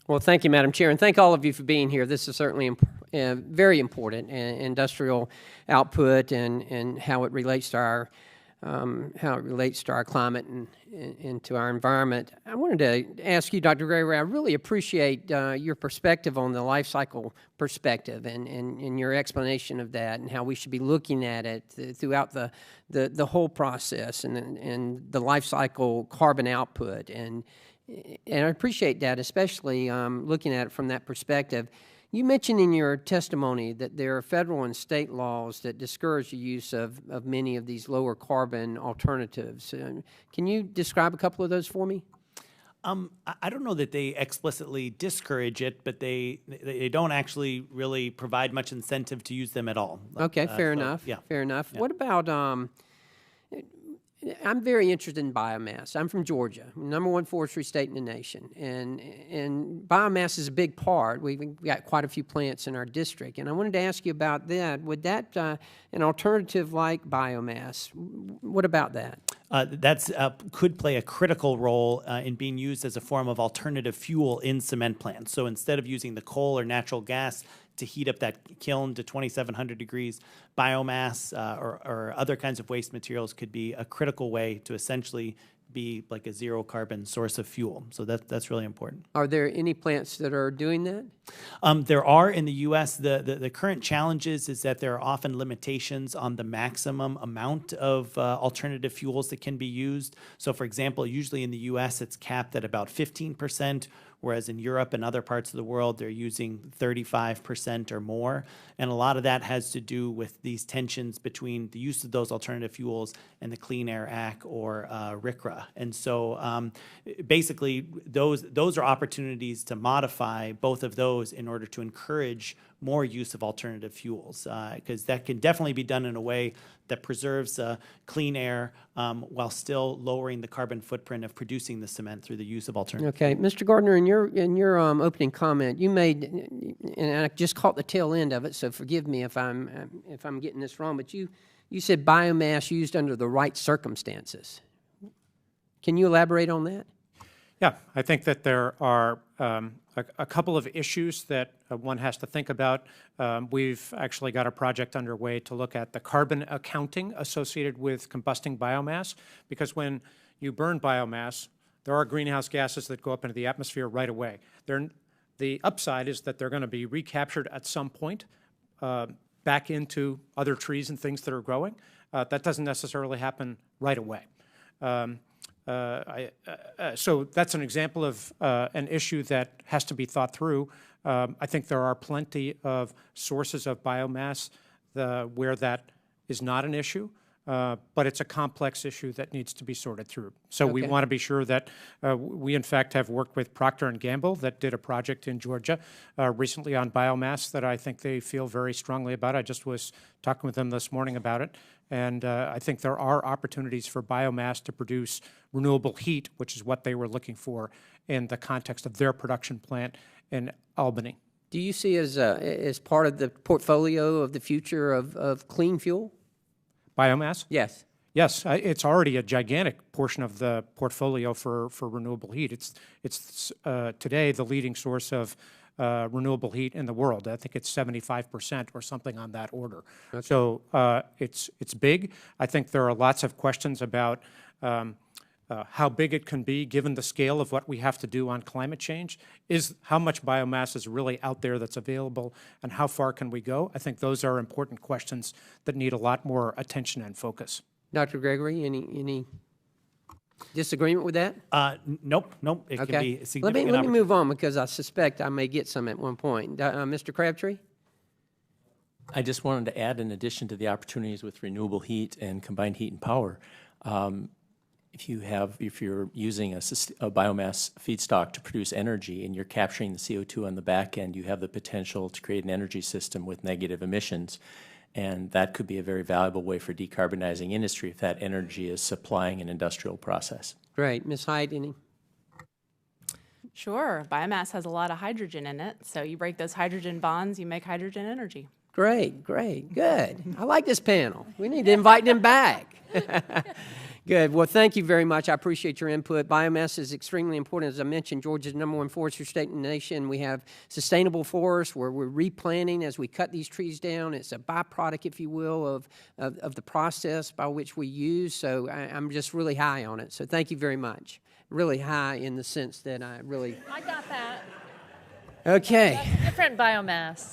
Well, thank you, Madam Chair, and thank all of you for being here. This is certainly very important, industrial output and how it relates to our climate and to our environment. I wanted to ask you, Dr. Gregory, I really appreciate your perspective on the life cycle perspective and your explanation of that and how we should be looking at it throughout the whole process and the life cycle carbon output. And I appreciate that, especially looking at it from that perspective. You mentioned in your testimony that there are federal and state laws that discourage the use of many of these lower carbon alternatives. Can you describe a couple of those for me? I don't know that they explicitly discourage it, but they don't actually really provide much incentive to use them at all. Okay, fair enough. Yeah. Fair enough. Yeah. What about I'm very interested in biomass. I'm from Georgia, #1 forestry state in the nation, and biomass is a big part. We've got quite a few plants in our district, and I wanted to ask you about that. Would that an alternative like biomass? What about that? That's could play a critical role in being used as a form of alternative fuel in cement plants. So instead of using the coal or natural gas to heat up that kiln to 2,700 degrees, biomass or other kinds of waste materials could be a critical way to essentially be like a zero carbon source of fuel. So that's really important. Are there any plants that are doing that? There are in the U.S. The current challenges is that there are often limitations on the maximum amount of alternative fuels that can be used. So for example, usually in the U.S. it's capped at about 15%, whereas in Europe and other parts of the world, they're using 35% or more. And a lot of that has to do with these tensions between the use of those alternative fuels and the Clean Air Act or RCRA. And so basically, those are opportunities to modify both of those in order to encourage more use of alternative fuels, because that can definitely be done in a way that preserves clean air while still lowering the carbon footprint of producing the cement through the use of alternative Okay, fuels. Mr. Gardner, in your opening comment, you made, and I just caught the tail end of it, so forgive me if I'm getting this wrong, but you said biomass used under the right circumstances. Can you elaborate on that? Yeah, I think that there are a couple of issues that one has to think about. We've actually got a project underway to look at the carbon accounting associated with combusting biomass, because when you burn biomass, there are greenhouse gases that go up into the atmosphere right away. The upside is that they're going to be recaptured at some point back into other trees and things that are growing. That doesn't necessarily happen right away. So that's an example of an issue that has to be thought through. I think there are plenty of sources of biomass where that is not an issue, but it's a complex issue that needs to be sorted through. So we want to be sure that we, in fact, have worked with Procter & Gamble that did a project in Georgia recently on biomass that I think they feel very strongly about. I just was talking with them this morning about it. And I think there are opportunities for biomass to produce renewable heat, which is what they were looking for in the context of their production plant in Albany. Do you see as part of the portfolio of the future of clean fuel? Biomass? Yes. Yes, it's already a gigantic portion of the portfolio for renewable heat. It's today the leading source of renewable heat in the world. I think it's 75% or something on that order. Okay. So it's big. I think there are lots of questions about how big it can be given the scale of what we have to do on climate change. How much biomass is really out there that's available, and how far can we go? I think those are important questions that need a lot more attention and focus. Dr. Gregory, any disagreement with that? Nope. It can be a significant Let me move on, because I suspect I may get some at one point. Mr. Crabtree? I just wanted to add, in addition to the opportunities with renewable heat and combined heat and power, if you're using a biomass feedstock to produce energy and you're capturing the CO2 on the back end, you have the potential to create an energy system with negative emissions. And that could be a very valuable way for decarbonizing industry if that energy is supplying an industrial process. Great. Ms. Hyde, any? Sure. Biomass has a lot of hydrogen in it. So you break those hydrogen bonds, you make hydrogen energy. Great, good. I like this panel. We need to invite them back. Good. Well, thank you very much. I appreciate your input. Biomass is extremely important. As I mentioned, Georgia's #1 forestry state in the nation. We have sustainable forests where we're replanting as we cut these trees down. It's a byproduct, if you will, of the process by which we use. So I'm just really high on it. So thank you very much. Really high in the sense that I really... I got that. Okay. Different biomass.